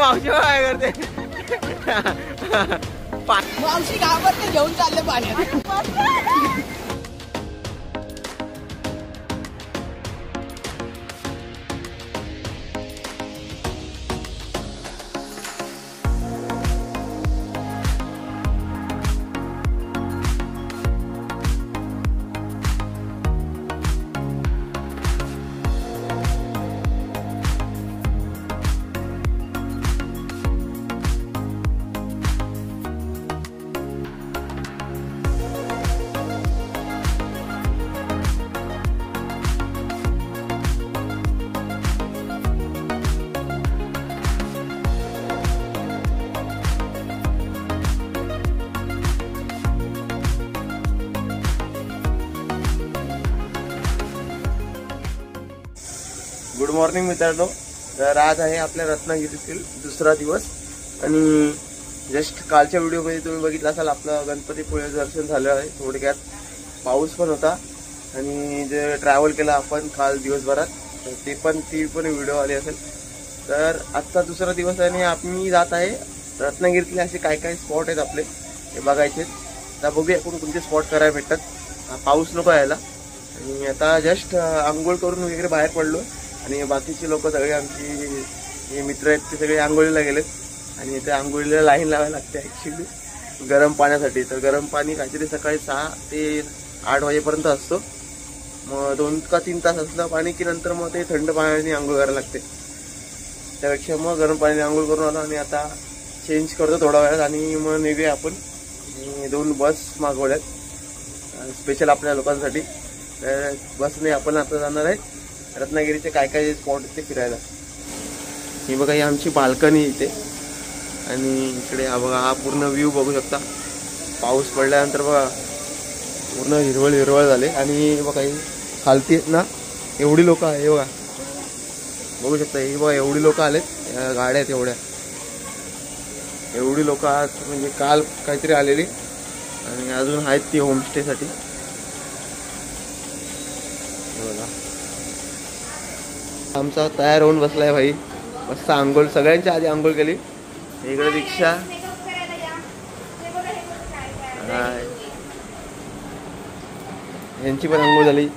मावशी काय करते मावशी गावात घेऊन चालले पाण्यात. गुड मॉर्निंग मित्रांनो. तर आज आहे आपल्या रत्नागिरीतील दुसरा दिवस आणि जस्ट कालच्या व्हिडिओमध्ये तुम्ही बघितलं असाल आपलं गणपतीपुळे दर्शन झालं आहे. थोडक्यात पाऊस पण होता आणि जे ट्रॅव्हल केला आपण काल दिवसभरात ती पण व्हिडिओ आली असेल. तर आजचा दुसरा दिवस आहे आणि आम्ही जात आहे रत्नागिरीतले असे काय काय स्पॉट आहेत आपले हे बघायचे. तर बघूया कोणते स्पॉट करायला भेटतात. पाऊस नको यायला. आणि आता जस्ट आंघोळ करून वगैरे बाहेर पडलो आणि बाकीचे लोक सगळे आमची जे मित्र आहेत ते सगळे आंघोळीला गेलेत आणि इथे आंघोळीला लाईन लावायला लागते ॲक्च्युली गरम पाण्यासाठी. तर गरम पाणी काहीतरी सकाळी 6 ते 8 वाजेपर्यंत असतो. मग 2 का 3 तास असलं पाणी की नंतर मग ते थंड पाण्याने आंघोळ करायला लागते. त्यापेक्षा मग गरम पाण्याने आंघोळ करून आलो आणि आता चेंज करतो थोडा वेळात आणि मग निघूया आपण. 2 बस मागवल्यात स्पेशल आपल्या लोकांसाठी. तर बसने आपण आता जाणार आहे रत्नागिरीचे काय काय स्पॉट आहेत ते फिरायला. ही बघा ही आमची बाल्कनी इथे आणि इकडे हा बघा हा पूर्ण व्ह्यू बघू शकता. पाऊस पडल्यानंतर बघा पूर्ण हिरवळ झाले आणि बघा ही खालती ना एवढी लोक आहे बघा बघू शकता. ही बघा एवढी लोक आलेत गाड्या आहेत एवढी लोक आज म्हणजे काल काहीतरी आलेली आणि अजून आहेत ती होमस्टेसाठी. बघा आमचा तयार होऊन बसलाय भाई. मस्त आंघोळ सगळ्यांच्या आधी आंघोळ केली. इकडे दीक्षा यांची पण आंघोळ झाली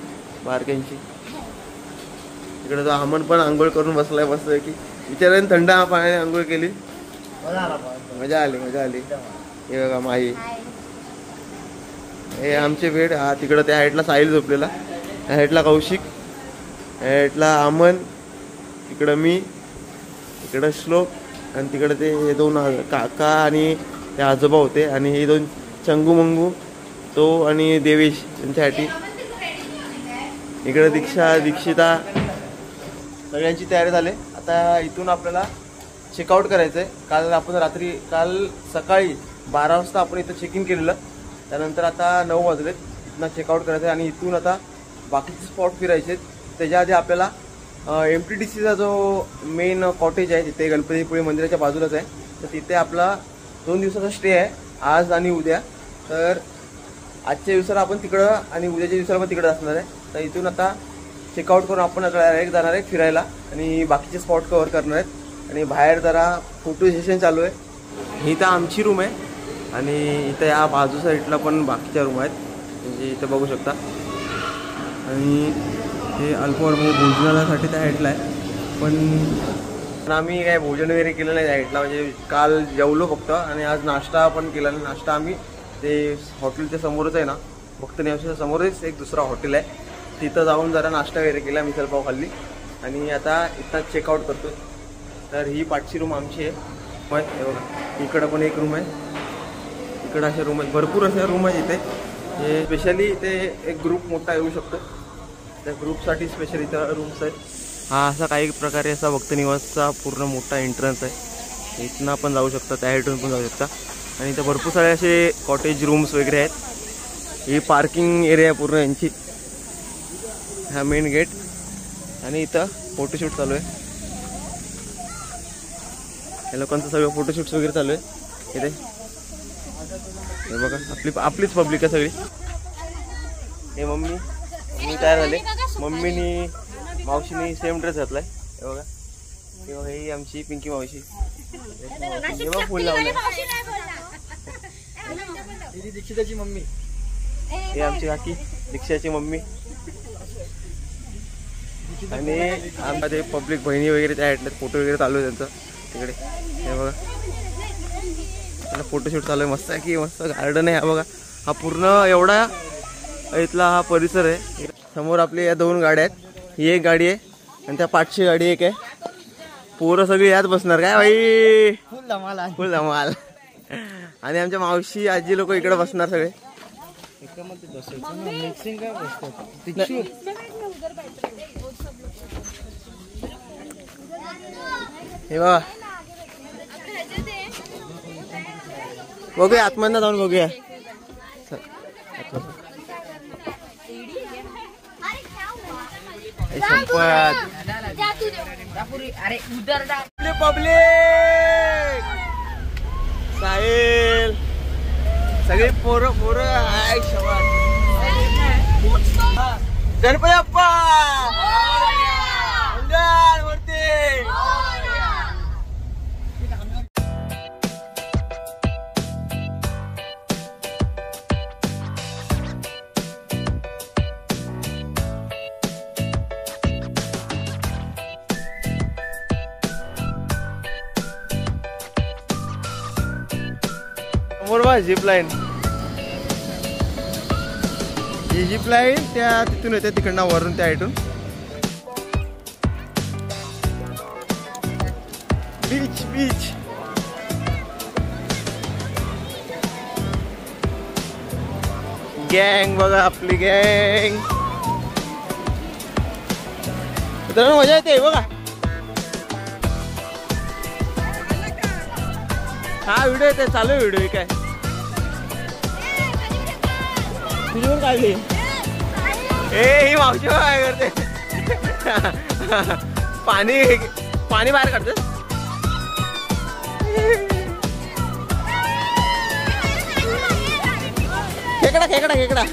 बारक्यांची. इकडे तो अमन पण आंघोळ करून बसलाय मस्त की विचाराने थंड पाण्याने आंघोळ केली. मजा आली. हे बघा माई हे आमचे बेड. हा तिकडं त्या साईडला साहिल झोपलेला, त्या साईडला कौशिक, या साईडला अमन, इकडं मी, इकडं श्लोक आणि तिकडे ते 2 काका आणि ते आजोबा होते आणि हे 2 चंगू मंगू तो आणि देवेश यांच्यासाठी. इकडे दीक्षिता सगळ्यांची तयारी झाली. आता इथून आपल्याला चेकआउट करायचं आहे. काल सकाळी 12 वाजता आपण इथं चेक इन केलेलं. त्यानंतर आता 9 वाजलेत. इथनं चेकआउट करायचं आहे आणि इथून आता बाकीचे स्पॉट फिरायचे आहेत. त्याच्या आधी आपल्याला MTDCचा जो मेन कॉटेज आहे तिथे गणपतीपुळे मंदिराच्या बाजूलाच आहे. तर तिथे आपला 2 दिवसाचा स्टे आहे आज आणि उद्या. तर आजच्या दिवसाला आपण तिकडं आणि उद्याच्या दिवसाला पण तिकडं असणार आहे. तर इथून आता चेकआउट करून आपण डायरेक्ट जाणार आहे फिरायला आणि बाकीचे स्पॉट कव्हर करणार आहेत. आणि बाहेर जरा फोटो सेशन चालू आहे. ही तर आमची रूम आहे आणि इथं या बाजू साईडला पण बाकीच्या रूम आहेत म्हणजे इथं बघू शकता. आणि हे अल्पवर्ग भोजनासाठी त्या साईडला आहे पण आम्ही काय भोजन वगैरे केलं नाही त्या साईडला. म्हणजे काल जेवलो फक्त आणि आज नाश्ता पण केला नाही. नाश्ता आम्ही ते हॉटेलच्या समोरच आहे ना भक्त निवासाच्या समोरच एक दुसरा हॉटेल आहे तिथं जाऊन जरा नाश्ता वगैरे केला, मिसळपाव खाल्ली आणि आता इथं चेकआउट करतो. तर ही पाठची रूम आमची आहे. पण हे बघा इकडं पण एक रूम आहे, इकडं अशा रूम आहेत, भरपूर अशा रूम आहेत इथे. हे स्पेशली इथे एक ग्रुप मोठा येऊ शकतो, त्या ग्रुपसाठी स्पेशल इथं रूम्स आहेत. हा असा काही प्रकारे असा भक्तनिवासचा पूर्ण मोठा एंट्रन्स आहे. इथनं आपण जाऊ शकता, त्या साईडून पण जाऊ शकता. आणि इथं भरपूर सारे असे कॉटेज रूम्स वगैरे आहेत. ही पार्किंग एरिया आहे पूर्ण यांची, हा मेन गेट. आणि इथं फोटोशूट चालू आहे, या लोकांचं सगळं फोटोशूट्स वगैरे चालू आहे इथे. हे बघा आपलीच पब्लिक आहे सगळी. हे मम्मी तयार झाले, मम्मीनी मावशीनी सेम ड्रेस घातलाय. हे बघा ही आमची पिंकी मावशी. फुल लावलं. दीक्षिताची मम्मी. हे आमची काकी दीक्षाची मम्मी. आणि आमच्या ते पब्लिक बहिणी वगैरे त्या आहेत, फोटो वगैरे चालू आहे त्यांचं तिकडे. हे बघा फोटोशूट चालू आहे. मस्त आहे की मस्त गार्डन आहे. हा बघा हा पूर्ण एवढा इथला हा परिसर आहे. समोर आपली या 2 गाड्या आहेत. ही एक गाडी आहे आणि त्या पाठची गाडी एक आहे. पोरं सगळी यात बसणार काय बाई. फुल धमाल. आणि आमच्या मावशी आजी लोक इकडे बसणार सगळे. हे बघा बघूया आतमध्ये जाऊन बघूया. पब्लिक साहिल सगळे पोरं गणपती बाप्पा वरती. समोर बघा झिप लाईन. ही झिप लाईन त्या तिथून येते तिकडनं वरून त्या इथून. बीच गँग बघा आपली गँग. मजा येते बघा. हा व्हिडिओ येते चालू व्हिडिओ काय तुझी पण काढली. ही मावशी काय करते. पाणी बाहेर काढते. खेकडा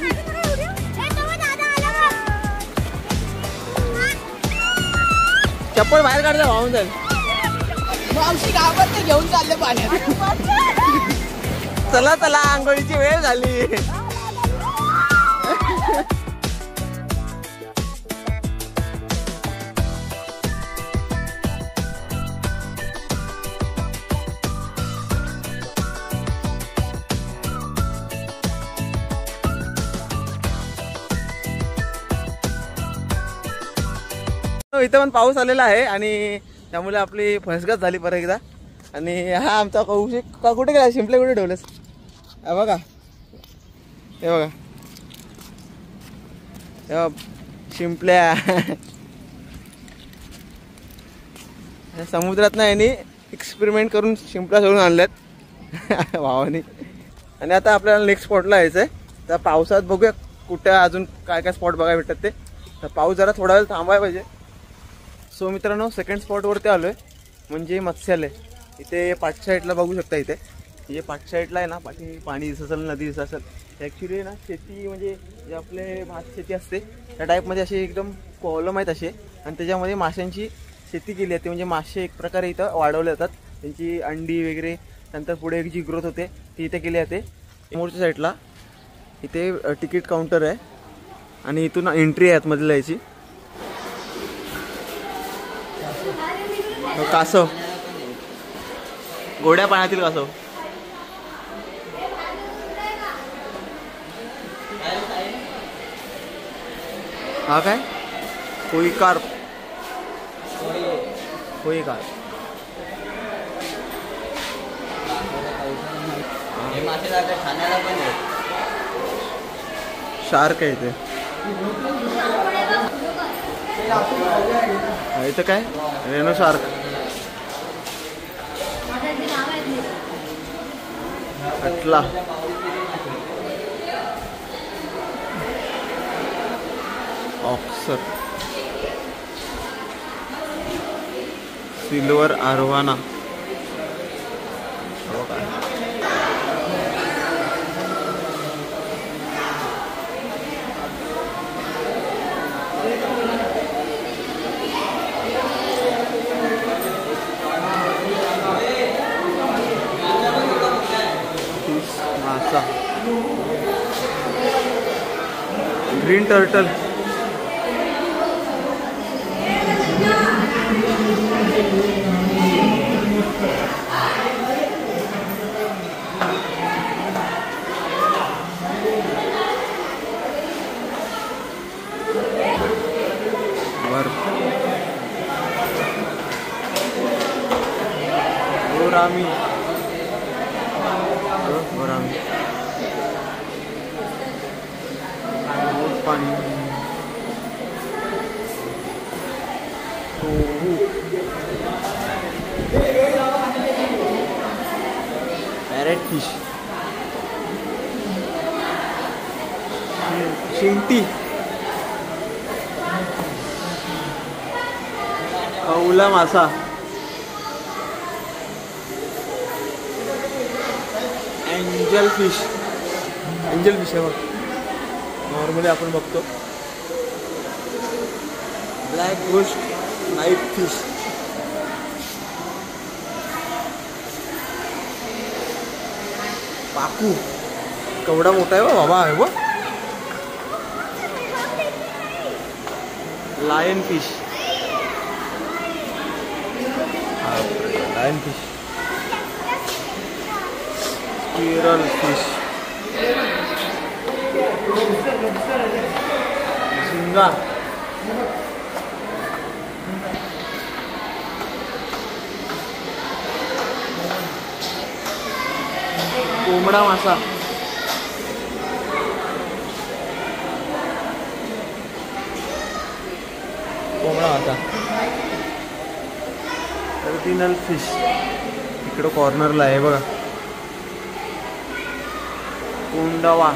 चप्पल बाहेर काढते वाहून जाईल. मावशी गावात घेऊन चालले पाण्यात. चला आंघोळीची वेळ झाली. इथं पण पाऊस आलेला आहे आणि त्यामुळे आपली फसगत झाली परत एकदा. आणि हा आमचा कौशिक का कुठे गेला. शिंपले कुठे ठेवलंस. हा बघा हे बघा शिंपल्या. समुद्रात ना यांनी एक्सपेरिमेंट करून शिंपल्या सोडून आणल्यात भावानी. आणि आता आपल्याला नेक्स्ट स्पॉटला यायचं आहे. तर पावसात बघूया कुठे अजून काय स्पॉट बघायला भेटतात ते. तर पाऊस जरा थोडा वेळ थांबायला पाहिजे. सो मित्रांनो सेकंड स्पॉटवरती आलो आहे म्हणजे मत्स्यालय. इथे पाठच्या साईडला बघू शकता. इथे हे पाठच्या साईडला आहे ना पाठी पाणी दिसत असेल नदी दिसत असेल. ॲक्च्युली ना शेती म्हणजे जे आपले भात शेती असते त्या टाईपमध्ये असे एकदम कॉलम आहेत असे. आणि त्याच्यामध्ये माशांची शेती केली जाते. म्हणजे मासे एक प्रकारे इथं वाढवले जातात. त्यांची अंडी वगैरे नंतर पुढे जी ग्रोथ होते ती इथे केली जाते. समोरच्या साईडला इथे तिकीट काउंटर आहे आणि इथून एंट्री आहे आतमध्ये यायची. कासव गोड्या पाण्यातील कासव. हा काय कोई कार्प. शार्क आहे इथे. इथं काय रेनो शार्क. कटला ऑक्सर silver arowana. Green turtle. Gourami. Gourami. पाणी. Parrot fish. शिंगटी. कौला मासा. Angel fish. एंजल फिश आहे बघ, नॉर्मली आपण बघतो. Black ghost knife fish. Pacu. केवढा मोठा आहे बाबा आहे बघ. Lion fish. Lion fish. Squirrel fish. झिंगा. कोंबडा मासा. कोंबडा मासा. टर्टिनल फिश. इकडं कॉर्नरला आहे बघा. कोंडवा.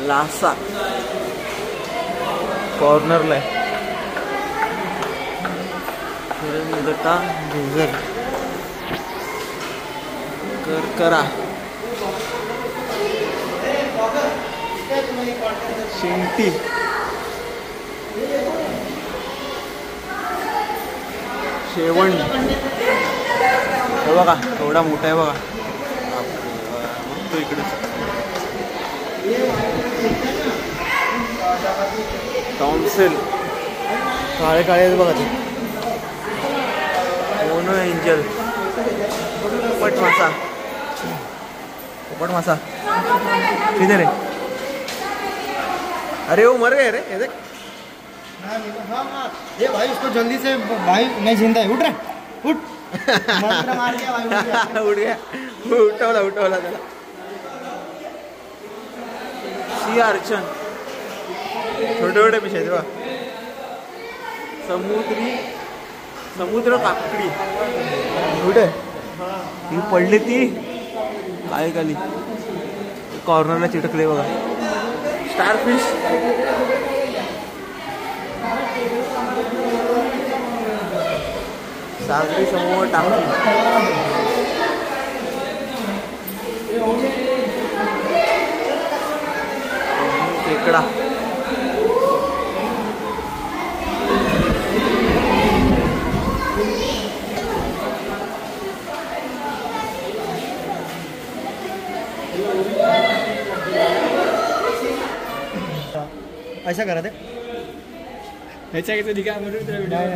लासा. कॉर्नरला आहे. गटा. गुजर. करकरा. शिंगटी. शेवण. हे बघा एवढा मोठा आहे बघा. तो इकडे टॉमसेल. काळे काळे आहेत बघा ते. Mono angel. पोपट मासा. पोपट मासा किधर है? अरे वो मर गए रे. ये देख. ये भाई उसको जल्दी से भाई नहीं जिंदा है. उठ रहा उठ. मार गया भाई. उठ गया. उठवला त्याला. सी अर्चन. छोटे छोटे पिशे आहेत बघा. समुद्र काकडी. कुठे ती पडली ती काय खाली कॉर्नरला चिटकले बघा. स्टारफिश. सागरी समूह टाकली. खेकडा. ऐसा करा थे ह्याच्या घेतलं ठीक आहे म्हणून तुला व्हिडिओ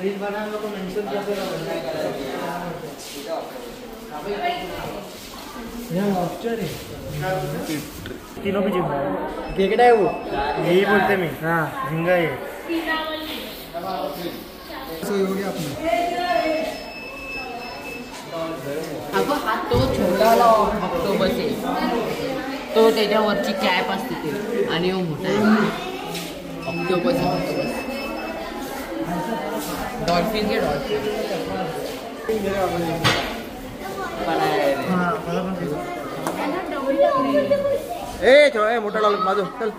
रील बनाने को मेंशन किया था. यहाँ लॉबस्टर है. तीनों भी झींगा है. केकड़ा है वो. यही बोलते मैं. हाँ झींगा है. हो गया अपना. अगं हा तो छोटा ऑक्टोबस आहे. तो त्याच्यावरची कॅप असते ते आणि मोठा ऑक्टोबस. डॉल्फिन घे डॉल्फिन. ए ठेवा मोठा डॉल्फिन माझं चल.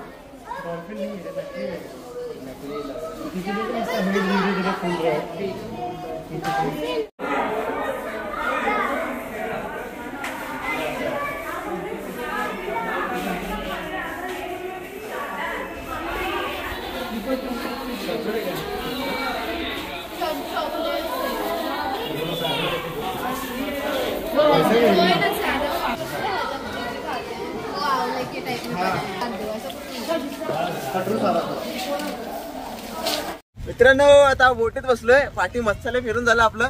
मित्रांनो आता बोटीत बसलोय. पाठी मत्स्यालय फिरून झालं आपलं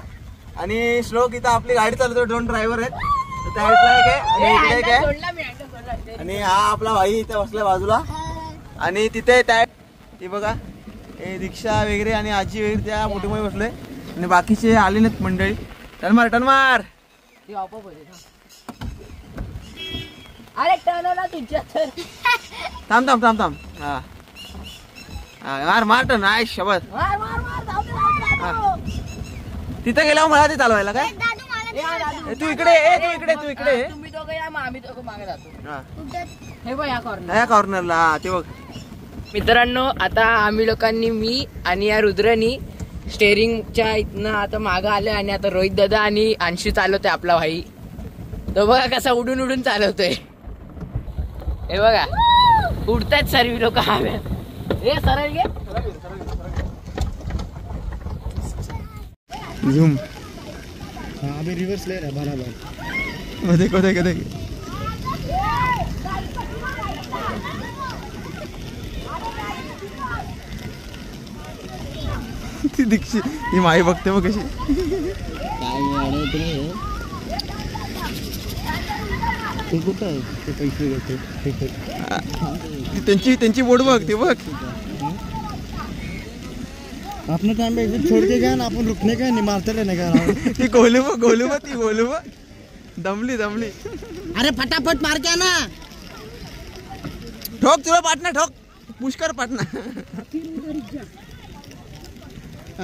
आणि श्लोक इथं आपली गाडी चालवतो. 2 ड्रायव्हर आहेत. तर त्या साईडला एक आहे आणि इकडे एक आहे आणि हा आपला भाई इथे बसलाय बाजूला आणि तिथे त्या ती बघा हे रिक्षा वगैरे आणि आजी वगैरे त्या बोटीमध्ये बसलोय आणि बाकीचे आले नाहीत मंडळी. टनमार अरे टर्नला तुझ्या तर थांब हा मार मार टन आहे शबत. तिथं गेल्यावर मला ते चालवायला काय तू इकडे तू इकडे तुम्ही दोघं या मग आम्ही दोघं मागे जातो. हे बघ या कॉर्नरला ते बघ. मित्रांनो आता आम्ही लोकांनी मी आणि या रुद्रनी स्टेअरिंगच्या इथनं आता मागं आलोय आणि आता रोहित दादा आणि अंशू चालवतोय आपला भाई. तो बघा कसा उडून उडून चालवतोय. हे बघा उडतायत सर्व लोक हव्यात. हे सरळ घे झूम अभी रिवर्स ले रहा बराबर. देखो ती दीक्षी ही माई बघते मग कशी. ते कुठं आहे ते पैसे घेते त्यांची बोट बघ ते बघ. अपने टाइम पे छोड़ के गया ना अपन रुकने का नहीं मारते रहने का. ती गोलू दमली. अरे फटाफट मार के ना. ठोक तुला पाटना ठोक पुष्कर पाटना.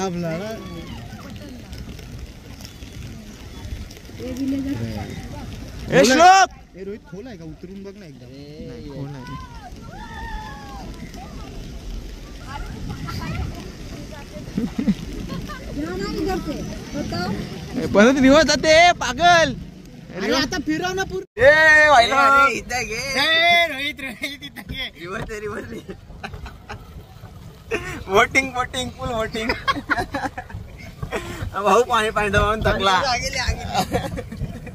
अब लड़ा ए श्लोक ए रोहित खोल आहे का उतरून बघ ना एकदा. परत रिवर्स जाते पागल. अरे आता फिरव ना पूर्ण. ए वाईला रोहित इथं घे. रिवर्स वोटिंग फुल वोटिंग. भाऊ पाणी म्हणून थकला.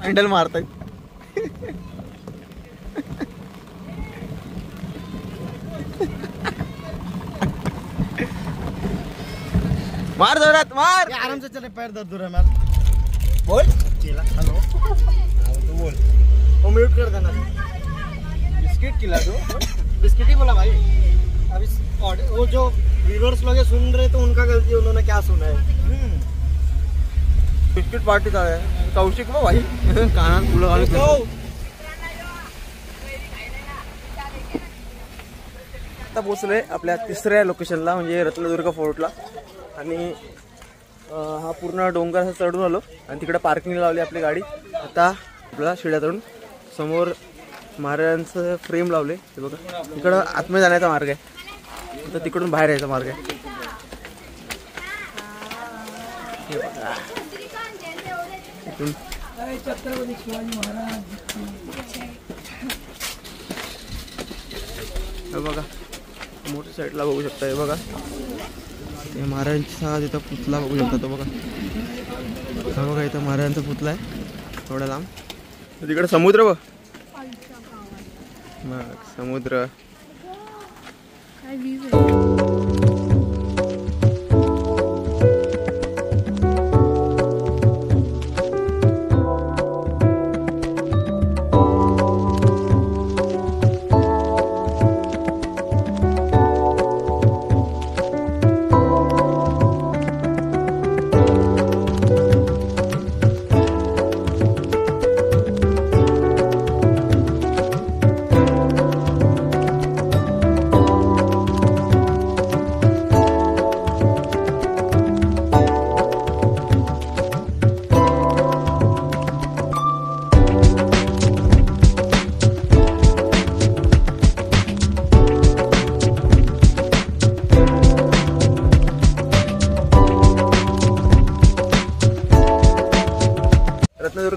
हँडल मारताय. मार जोरात मार. आराम से चले पैर दर्द हो रहा है मार. बोल हेलो तू बोल. वो म्यूट कर देना. बिस्किट खिला दो. बिस्किट ही बोला भाई. अभी वो जो व्यूअर्स लोग सुन रहे तो उनका गलती. उन्होंने क्या सुना है. बिस्किट पार्टी आहे कौशिक बघ भाई कानात फुलं घालून. आता पोचलोय आपल्या 3ऱ्या लोकेशनला म्हणजे रत्नदुर्ग फोर्टला आणि हा पूर्ण डोंगर असं चढून आलो आणि तिकडे पार्किंग लावली आपली गाडी. आता आपल्याला शिड्या चढून समोर महाराजांचं फ्रेम लावले ते बघा. तिकडं आतमध्ये जाण्याचा मार्ग आहे तर तिकडून बाहेर यायचा मार्ग आहे. छत्रपती शिवाजी महाराज. हे बघा मोठ्या साईडला बघू शकता. हे बघा ते महाराजांचा तिथं पुतळा बघू शकता. तो बघा हा बघा इथं महाराजांचा पुतळा आहे थोडा लांब. तिकडे समुद्र बघ मग समुद्र.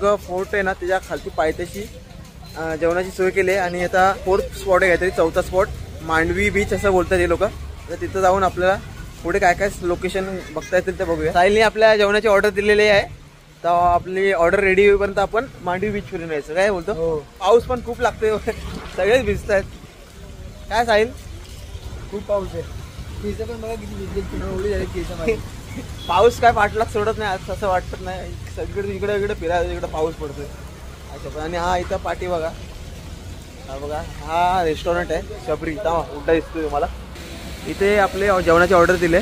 सिंधुदुर्ग फोर्ट आहे ना त्याच्या खालती पायथ्याशी जेवणाची सोय केली आहे. आणि आता 4th स्पॉट आहे काहीतरी, 4था स्पॉट मांडवी बीच असं बोलतात हे लोक. तर तिथं जाऊन आपल्याला पुढे काय काय लोकेशन बघता येतील ते बघूया. साहिलने आपल्या जेवणाची ऑर्डर दिलेली आहे, तर आपली ऑर्डर रेडी होईपर्यंत आपण मांडवी बीच फिरून यायचं. काय बोलतो? पाऊस पण खूप लागतोय, सगळेच भिजत आहेत. काय साहिल? खूप पाऊस आहे. केस पण बघा किती भिजले, केस पाऊस काय पाठलाग सोडत नाही आज, असं वाटत नाही. सगळीकडे इकडे इकडे फिरायला इकडे पाऊस पडतोय अच्छा. आणि हा इथं पाठी बघा, हा बघा हा रेस्टॉरंट आहे शबरी. इथं उड्डा दिसतोय तुम्हाला. इथे आपले जेवणाची ऑर्डर दिले.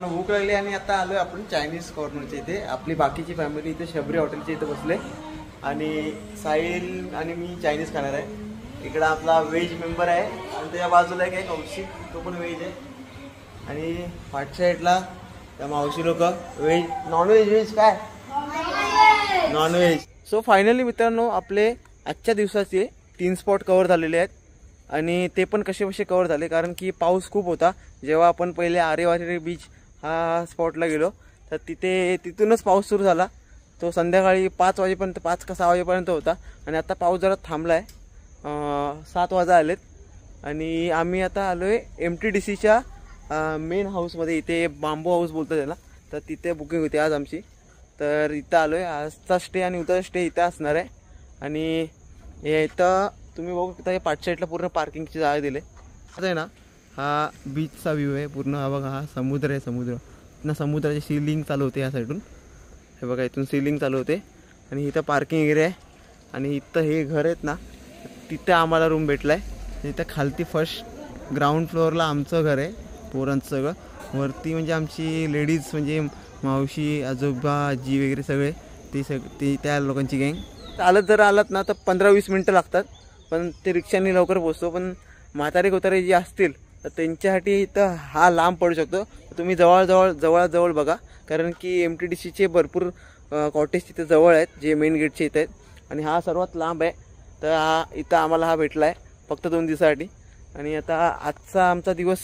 भूक लागली आणि आता आलोय आपण चायनीज कॉर्नरच्या इथे. आपली बाकीची फॅमिली इथे शबरी हॉटेलच्या इथे बसले आणि साहिल आणि मी चायनीज खाणार आहे. इकडं आपला व्हेज मेंबर आहे आणि त्याच्या बाजूला एक आहे कौशिक, तो पण व्हेज आहे. आणि पाठच्या साईडला त्या मावशी लोक व्हेज, नॉनव्हेज. व्हेज काय? नॉनव्हेज. सो फायनली मित्रांनो आपले आजच्या दिवसाचे 3 स्पॉट कव्हर झालेले आहेत. आणि ते पण कसे कव्हर झाले कारण की पाऊस खूप होता. जेव्हा आपण पहिले आरेवारे बीच हा स्पॉटला गेलो तर तिथूनच पाऊस सुरू झाला. तो संध्याकाळी 5 वाजेपर्यंत, 5 का 6 वाजेपर्यंत होता. आणि आता पाऊस जरा थांबला आहे, 7 वाजा आलेत. आणि आम्ही आता आलो आहे MTDCच्या मेन हाऊसमध्ये. इथे बांबू हाऊस बोलतो त्याला. तर तिथे बुकिंग होती आज आमची, तर इथं आलो आहे. आजचा स्टे आणि उद्याचा स्टे इथं असणार आहे. आणि हे इथं तुम्ही बघू शकता, हे पाठ साईडला पूर्ण पार्किंगची जागा दिले. आता आहे ना हा बीचचा व्ह्यू आहे पूर्ण. हा बघा हा समुद्र आहे, समुद्र ना, समुद्राची सीलिंग चालू होते या साईडून. हे बघा इथून सीलिंग चालू होते. आणि इथं पार्किंग एरिया आहे. आणि इथं हे घर आहेत ना, तिथं आम्हाला रूम भेटला आहे. इथं खालती फर्स्ट ग्राउंड फ्लोअरला आमचं घर आहे पोरांचं सगळं. वरती म्हणजे आमची लेडीज म्हणजे मावशी, आजोबा, आजी वगैरे सगळे ती त्या लोकांची गँग. चालत जर आलात ना तर 15-20 मिनटं लागतात, पण ते रिक्षाने लवकर पोचतो. पण म्हातारे कोतारे जे असतील तर त्यांच्यासाठी इथं हा लांब पडू शकतो. तुम्ही जवळ बघा, कारण की MTDCचे भरपूर कॉटेज तिथे जवळ आहेत जे मेन गेटचे इथे आहेत. आणि हा सर्वात लांब आहे. तर इथं आम्हाला हा भेटला आहे फक्त 2 दिवसासाठी. आणि आता आजचा आमचा दिवस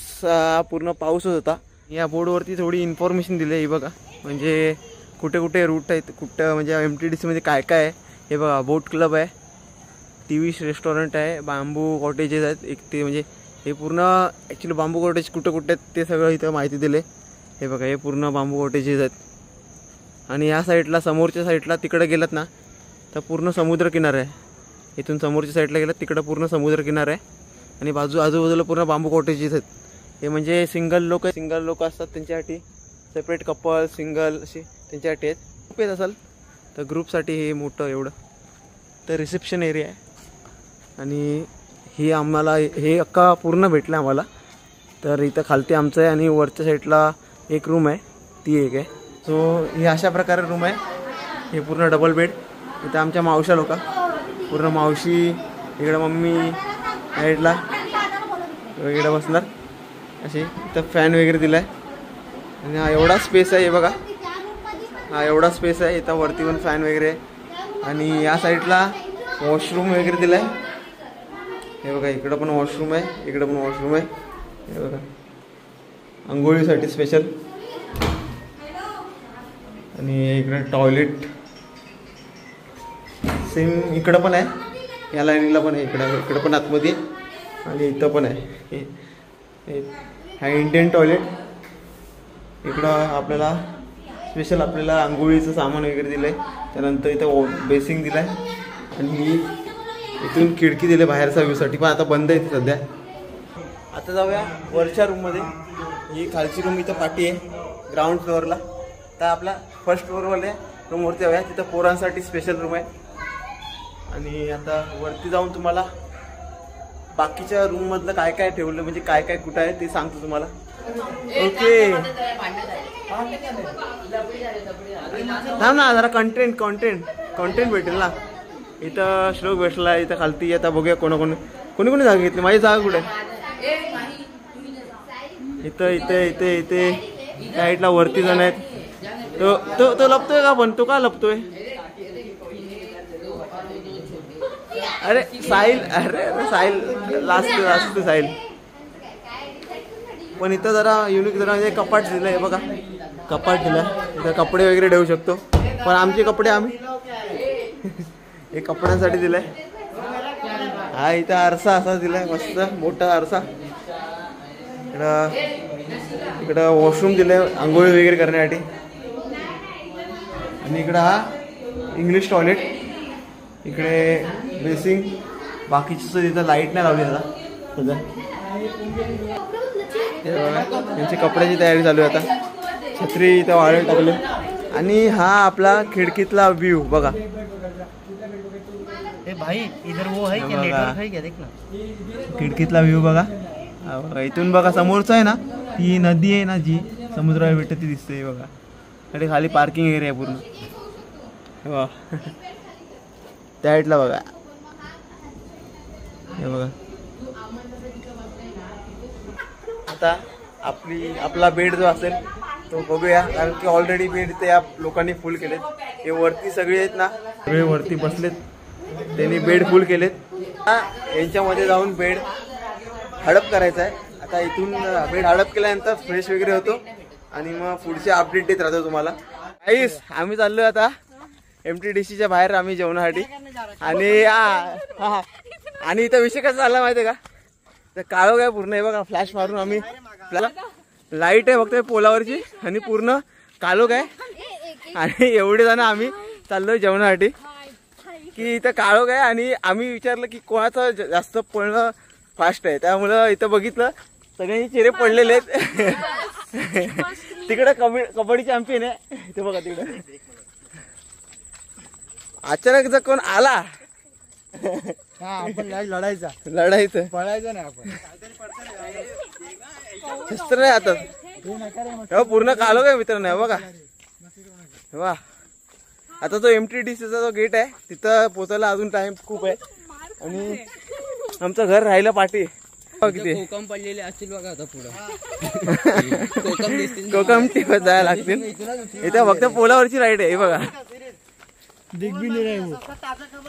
पूर्ण पाऊसच होता. या बोर्डवरती थोडी इन्फॉर्मेशन दिली आहे. ही बघा म्हणजे कुठे कुठे रूट आहेत, कुठं म्हणजे MTDCमध्ये काय काय आहे. हे बघा बोट क्लब आहे, TV रेस्टॉरंट आहे, बांबू कॉटेजेस आहेत. एक ते म्हणजे हे पूर्ण ॲक्च्युली बांबू कॉटेज कुठं कुठे आहेत ते सगळं इथं माहिती दिले. हे बघा हे पूर्ण बांबू कॉटेजेस आहेत. आणि या साईडला समोरच्या साईडला तिकडे गेलात ना तर पूर्ण समुद्र किनारा आहे. इथून समोरच्या साईडला गेलात तिकडं पूर्ण समुद्र किनारा आहे. आणि आजूबाजूला पूर्ण बांबू कॉटेजेस आहेत. हे म्हणजे सिंगल लोक असतात त्यांच्यासाठी, सेपरेट कपल, सिंगल असे त्यांच्यासाठी आहेत. खूप येत असाल तर ग्रुपसाठी हे मोठं एवढं तर रिसेप्शन एरिया आहे. आणि हे आम्हाला हे अख्खा पूर्ण भेटलं आम्हाला. तर इथं खालती आमचं आहे आणि वरच्या साईडला एक रूम आहे, ती एक आहे. सो हे अशा प्रकारे रूम आहे. हे पूर्ण डबल बेड. इथं आमच्या मावशा लोक पूर्ण मावशी, इकडं मम्मी साईडला इकडं बसणार असे. इथं फॅन वगैरे दिला आहे. आणि हा एवढा स्पेस आहे. हे बघा हा एवढा स्पेस आहे. इथं वरती पण फॅन वगैरे आहे. आणि या साईडला वॉशरूम वगैरे दिला आहे. हे बघा इकडं पण वॉशरूम आहे, इकडं पण वॉशरूम आहे. हे बघा अंघोळीसाठी स्पेशल. आणि इकडे टॉयलेट सेम इकडं पण आहे, या लाईनीला पण आहे, इकडं पण आतमध्ये. आणि इथं पण आहे. हा इंडियन टॉयलेट. इकडं आपल्याला स्पेशल आपल्याला आंघोळीचं सामान वगैरे दिलं आहे. त्यानंतर इथं बेसिंग दिलं आहे. आणि इथून खिडकी दिली बाहेरचा व्ह्यूसाठी, पण आता बंद आहे सध्या. आता जाऊया वरच्या रूममध्ये. ही खालची रूम इथं पाठी आहे ग्राउंड फ्लोअरला. तर आपला फर्स्ट फ्लोअरवाल्या रूमवरती जाऊया. तिथं पोरांसाठी स्पेशल रूम आहे. आणि आता वरती जाऊन तुम्हाला बाकीच्या रूममधलं काय काय ठेवलं म्हणजे काय काय कुठं आहे ते सांगतो तुम्हाला. ओके थांब ना जरा कंटेंट भेटेल ना. इथं श्लोक भेटला इथं खालती. आता बघूया कोणी जागा घेतली. माझी जागा कुठे इथं इथे इथे इथे साईडला वरती जण आहेत. तो लपतोय का पण तो का लपतोय. अरे साहिल लास्ट साहिल. पण इथं जरा युनिक जरा म्हणजे कपाट दिलंय बघा. कपाट दिलंय इथं कपडे वगैरे ठेवू शकतो. पण आमचे कपडे आम्ही हे कपड्यांसाठी दिलंय. हा इथं आरसा असा दिलाय मस्त मोठा आरसा. इकडं वॉशरूम दिलंय आंघोळी वगैरे करण्यासाठी. आणि इकडं हा इंग्लिश टॉयलेट. इकडे बेसिंग. बाकीची तिथं लाईट नाही लावली आता. त्यांची कपड्याची तयारी चालू आहे आता. छत्री इथं वाळत टाकले. आणि हा आपला खिडकीतला व्ह्यू बघा. भाई इधर वो है क्या नेटवर्क है क्या देख ना. खिडकीतला व्ह्यू बघा. इथून बघा समोरचं आहे ना ती नदी आहे ना जी समुद्राला भेटते ती दिसते बघा. आणि खाली पार्किंग एरिया आहे पूर्ण. त्या साईडला बघा हे बघा. आता आपला बेड जो असेल तो बघूया. कारण की ऑलरेडी बेड ते या लोकांनी फुल केलेत. हे वरती सगळे आहेत ना सगळे वरती बसलेत. त्यांनी बेड फुल केलेत. यांच्यामध्ये जाऊन बेड हडप करायचा आहे. आता इथून बेड हडप केल्यानंतर फ्रेश वगैरे होतो आणि मग पुढचे अपडेट देत राहतो तुम्हाला. आईस आम्ही चाललोय आता MTDCच्या बाहेर आम्ही जेवणासाठी. आणि इथं विषय कसा झाला माहितीये का. तर काळोख आहे पूर्ण. हे बघा फ्लॅश मारून आम्ही लाईट आहे फक्त पोलावरची आणि पूर्ण काळोख आहे. आणि एवढे जण आम्ही चाललोय जेवणासाठी की इथं काळोख आहे. आणि आम्ही विचारलं की कोणाचं जास्त पळणं फास्ट आहे. त्यामुळं इथं बघितलं सगळ्यांचे चेहरे पडलेले आहेत. तिकडे कबड्डी चॅम्पियन आहे ते बघा तिकडे. अचानक जर कोण आला आपण लढायचं पळायचं नाही. आपण शस्त्र नाही आता पूर्ण काळोख आहे मित्रांनो. बघा वा. आता तो MTDCचा जो गेट आहे तिथं पोचायला अजून टाइम खूप आहे. आणि आमचं घर राहिलं पाठी. किती कोकम पडलेले असतील बघा आता पुढं. कोकम टिपत जायला लागतील. इथे फक्त पोलावरची राईड आहे. हे बघा दिख भी नहीं रहे वो.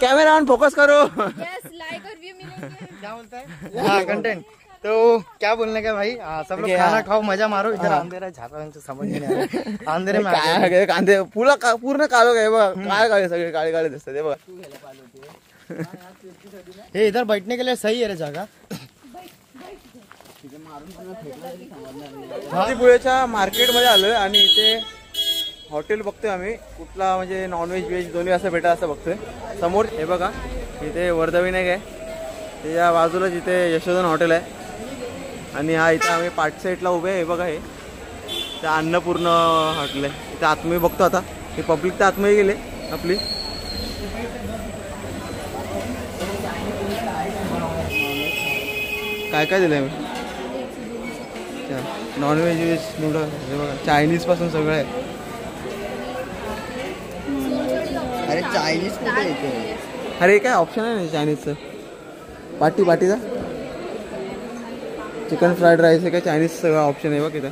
कैमरा ऑन फोकस करो. लाइक और व्यू मिलेंगे. क्या बोलता है. हाँ कंटेंट. तो क्या बोलने का भाई. सब लोग खाना खाओ मजा मारो. इधर अंधेरा झापा समझ नहीं आ रहा. अंधेरे में कांदे पूर्ण काळोख आहे बघा. काळे सगळे काळे दिसतात. हे बघा ये इधर बैठने के लिए सही है रे जगह. पुण्याच्या मार्केटमध्ये आलोय आणि इथे हॉटेल बघतोय आम्ही. कुठला म्हणजे नॉनव्हेज व्हेज दोन्ही असं भेटा असं बघतोय. समोर हे बघा इथे वर्धविनायक आहे. त्याच्या बाजूला जिथे यशोधन हॉटेल आहे. आणि हा इथे आम्ही पाठ साईडला उभे आहे. हे बघा हे त्या अन्नपूर्ण हॉटेल आहे. इथे आतमध्ये बघतो आता. हे पब्लिक तर आतमध्ये गेले आपली. काय काय दिलंय मी नॉनव्हेज व्हेज नूडल. हे बघा चायनीज पासून सगळं आहे. अरे चायनीज कुठे येते. अरे काय ऑप्शन आहे ना चायनीजचं. पाटीचा चिकन फ्राईड राईस आहे का चायनीज सगळं ऑप्शन आहे बघ इथं.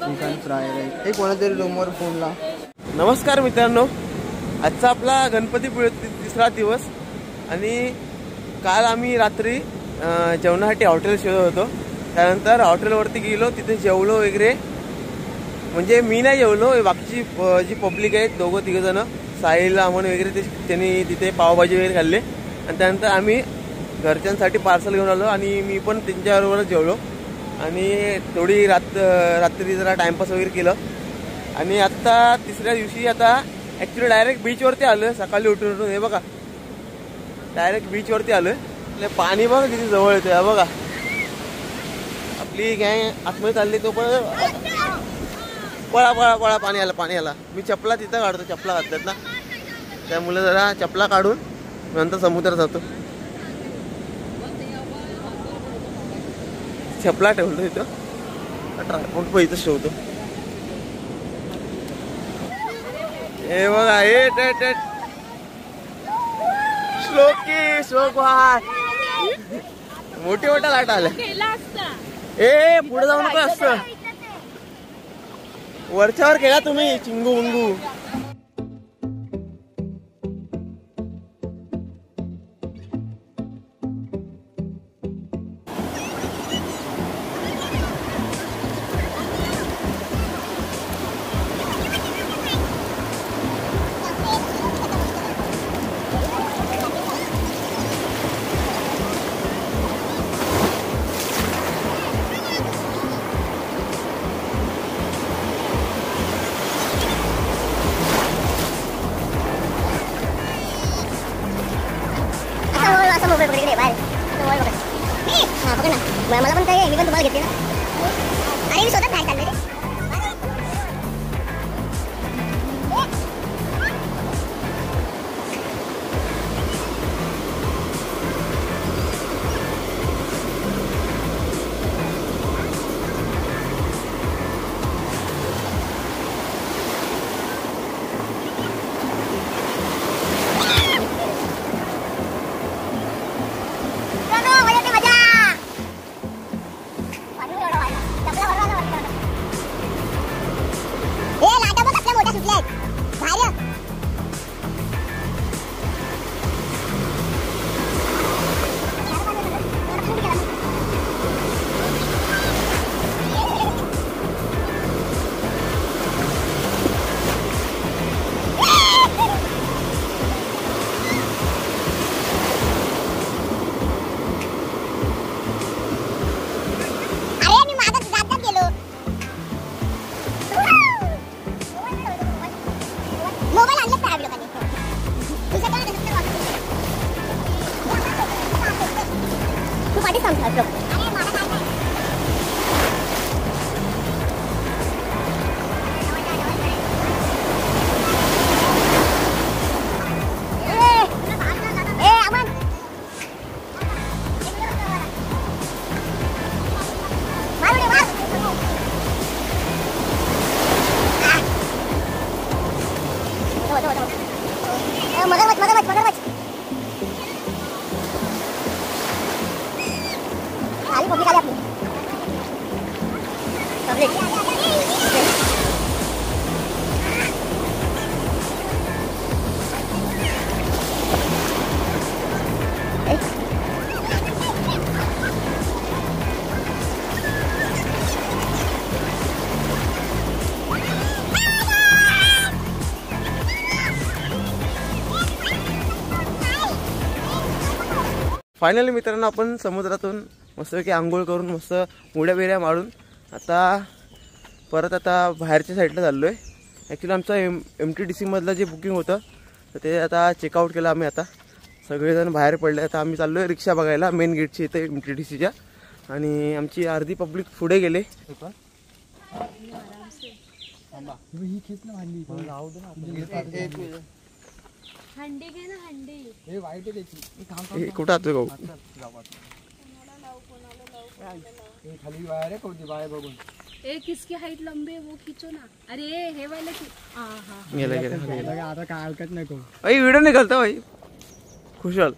Chicken fry rice. हे कोणातरी रूमवर फोनला. नमस्कार मित्रांनो. आजचा आपला गणपतीपुळे तिसरा दिवस. आणि काल आम्ही रात्री जेवणासाठी हॉटेल शोधत होतो. त्यानंतर हॉटेलवरती गेलो. तिथे जेवलो वगैरे. म्हणजे मी नाही जेवलो. बाकीची जी पब्लिक आहेत 2-3 जण साहिल अमन वगैरे त्यांनी तिथे पावभाजी वगैरे खाल्ले. आणि त्यानंतर आम्ही घरच्यांसाठी पार्सल घेऊन आलो. आणि मी पण त्यांच्याबरोबरच जेवलो. आणि थोडी रात्री जरा टाइमपास वगैरे केलं. आणि आत्ता तिसऱ्या दिवशी आता ॲक्च्युली डायरेक्ट बीचवरती आलो आहे. सकाळी उठून हे बघा डायरेक्ट बीचवरती आलो आहे. पाणी बघा किती जवळ येतं. बघा आपली गँग आतमध्ये चालली तो पण पळा पळा पळा पाणी आला मी चपला तिथं काढतो चपला घातल्यात ना त्यामुळे जरा चपला काढून नंतर समुद्रात जातो चपला ठेवतो तिथं ट्रायपॉड पण इथंच ठेवतो हे बघा हे श्लोक मोठी मोठ्या लाट आल्या ए पुढे जाऊ नको असतं वरच्यावर केला तुम्ही चिंगू मुंगू मला पण काय मी पण तुम्हाला घेते ना अरे मी स्वतः बाहेर चालले रे फायनली मित्रांनो आपण समुद्रातून मस्तपैकी आंघोळ करून मस्त मुड्या बिड्या मारून परत आता बाहेरच्या साईडला चाललो आहे. ॲक्च्युली आमचं MTDC मधलं जे बुकिंग होतं तर ते आता चेकआउट केलं आम्ही. आता सगळेजण बाहेर पडले. आता आम्ही चाललो आहे रिक्षा बघायला मेन गेटची इथे MTDCच्या. आणि आमची अर्धी पब्लिक पुढे गेले. हंडी घे ना हंडी. हे वाईट आहे त्याची. कुठं आहोत गाऊ खाली वायर आहे कोणती बाय बघून. किसकी हाइट लंबी है वो खींचो ना. अरे हे वाला गेला गेला आता काय हरकत नाही कोण. व्हिडिओ निघालता भाई खुशाल.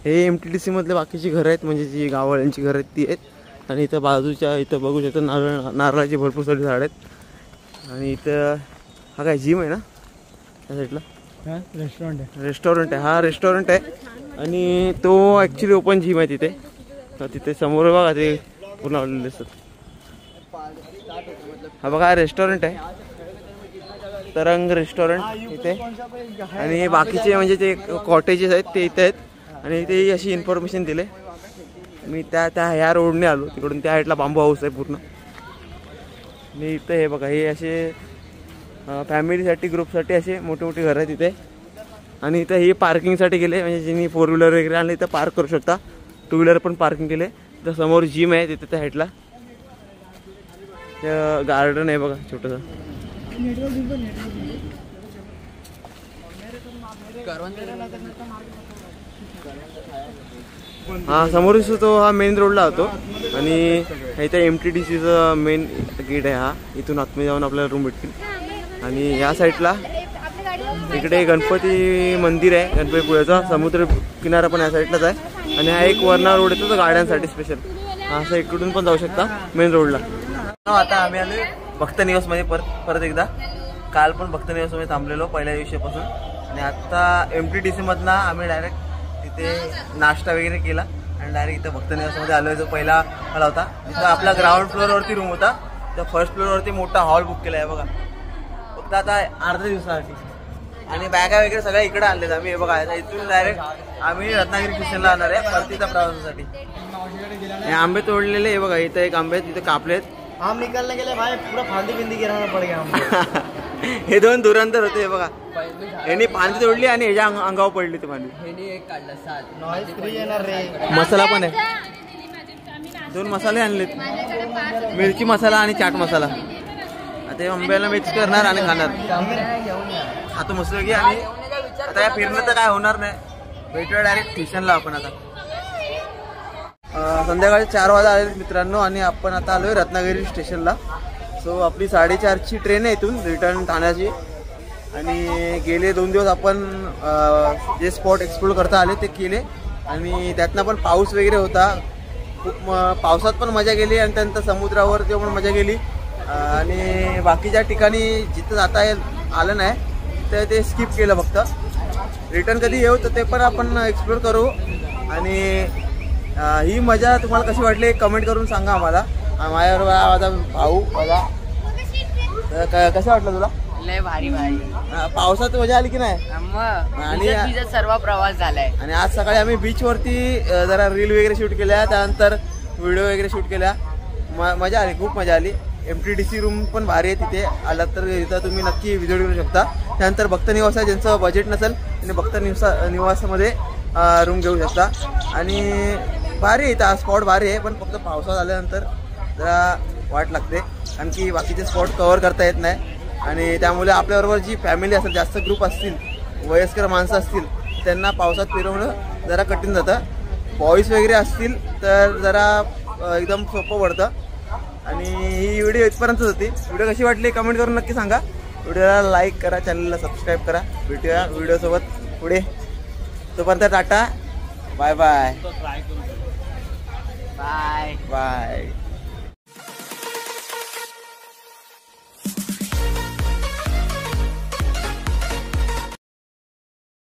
हे MTDC मधले बाकीची घरं आहेत म्हणजे जी गाववाल्यांची घरं आहेत ती आहेत. आणि इथं बाजूच्या इथं बघू शकतो नारळाची भरपूर सारी झाड आहेत. आणि इथं हा काय जिम आहे ना त्या साईडला. रेस्टॉरंट आहे. हा रेस्टॉरंट आहे आणि तो ॲक्च्युली ओपन जिम आहे तिथे. तर तिथे समोर बघा ते पूर्ण लावलेले असतात. हा बघा रेस्टॉरंट आहे तरंग रेस्टॉरंट इथे. आणि बाकीचे म्हणजे ते कॉटेजेस आहेत ते इथे आहेत. आणि ते अशी इन्फॉर्मेशन दिले. मी त्या ह्या रोडने आलो तिकडून. त्या साईडला बांबू हाऊस आहे पूर्ण. आणि इथं हे बघा हे असे फॅमिलीसाठी ग्रुपसाठी असे मोठे मोठे घरं आहेत तिथे. आणि इथं हे पार्किंगसाठी गेले, म्हणजे ज्यांनी 4 व्हीलर वगैरे आणले इथं पार्क करू शकता. 2 व्हीलर पण पार्किंग केले. तर समोर जिम आहे तिथे त्या साईडला. गार्डन आहे बघा छोटंसं. हा समोर दिसतो तो हा मेन रोडला होतो. आणि इथे MTDCचं मेन गेट आहे हा. इथून आतमध्ये जाऊन आपल्याला रूम भेटतील. आणि या साईडला इकडे गणपती मंदिर आहे, गणपतीपुळ्याचा. समुद्र किनारा पण या साईडलाच आहे. आणि हा एक वरना रोड येतो तो गाड्यांसाठी स्पेशल. असं इकडून पण जाऊ शकता मेन रोडला. आता आम्ही आलो भक्त निवासमध्ये परत एकदा. काल पण भक्त निवासमध्ये थांबलेलो पहिल्या दिवशीपासून. आणि आता MTDC मधनं आम्ही डायरेक्ट तिथे नाश्ता वगैरे केला आणि डायरेक्ट इथं भक्त निवासमध्ये आलो. जो पहिला हॉल होता तिथं आपला ग्राउंड फ्लोअरवरती रूम होता. तर फर्स्ट फ्लोअरवरती मोठा हॉल बुक केला आहे बघा, फक्त आता अर्ध्या दिवसासाठी. आणि बॅगा वगैरे सगळ्या इकडे आणलेत आम्ही. हे बघा इथून डायरेक्ट आम्ही रत्नागिरी स्टेशनला आणणार आहे परतीच्या प्रवासासाठी. हे आंबे तोडलेले हे बघा. इथं एक आंबे तिथे कापलेत. आम निकालने गेले भाई पूरा फांदी बिंदी गिराना पड़ गया हे 2 धुरंधर होते. हे बघा यांनी फांदी तोडली आणि ह्याच्या अंगावर पडली ती फांदी. मसाला पण आहे. 2 मसाले आणलेत, मिरची मसाला आणि चाट मसाला. आता हे आंब्याला मिक्स करणार आणि खाणार. आता मस्त की. आणि आता या फिरणं तर काय होणार नाही. भेटूया डायरेक्ट स्टेशनला आपण. आता संध्याकाळी 4 वाजता आले मित्रांनो. आणि आपण आता आलोय रत्नागिरी स्टेशनला. सो आपली 4:30ची ट्रेन आहे इथून रिटर्न ठाण्याची. आणि गेले 2 दिवस आपण जे स्पॉट एक्सप्लोर करता आले ते केले. आणि त्यातनं पण पाऊस वगैरे होता खूप. पावसात पण मजा गेली आणि त्यानंतर समुद्रावर ते पण मजा गेली. आणि बाकीच्या ठिकाणी जिथं जाता आलं नाही तर ते स्किप केलं फक्त. रिटर्न कधी येऊ तर ते पण आपण एक्सप्लोर करू. आणि ही मजा तुम्हाला कशी वाटली कमेंट करून सांगा आम्हाला. माझ्याबरोबर माझा भाऊ माझा. कसं वाटलं तुला? लय भारी भारी. पावसात मजा आली की नाही? आणि सर्व प्रवास झालाय. आणि आज सकाळी आम्ही बीचवरती जरा रील वगैरे शूट केल्या, त्यानंतर व्हिडिओ वगैरे शूट केल्या. मजा आली, खूप मजा आली. MTDC रूम पण भारी आहे. तिथे आलात तर इथं तुम्ही नक्की व्हिजिट करू शकता. त्यानंतर भक्त निवास आहे, ज्यांचं बजेट नसेल त्यांनी भक्त निवासामध्ये रूम घेऊ शकता. आणि भारी आहे इथं स्पॉट भारी आहे. पण फक्त पावसात आल्यानंतर जरा वाट लागते, कारण की बाकीचे स्पॉट कव्हर करता येत नाही. आणि त्यामुळे आपल्याबरोबर जी फॅमिली असेल, जास्त ग्रुप असतील, वयस्कर माणसं असतील, त्यांना पावसात फिरवणं जरा कठीण जातं. बॉईज वगैरे असतील तर जरा एकदम सोपं पडतं. आणि ही व्हिडिओ इथपर्यंतच होती. व्हिडिओ कशी वाटली कमेंट करून नक्की सांगा. व्हिडिओला लाईक करा, चॅनलला सबस्क्राईब करा. भेटूया व्हिडिओसोबत पुढे. तोपर्यंत tata, bye bye bye bye.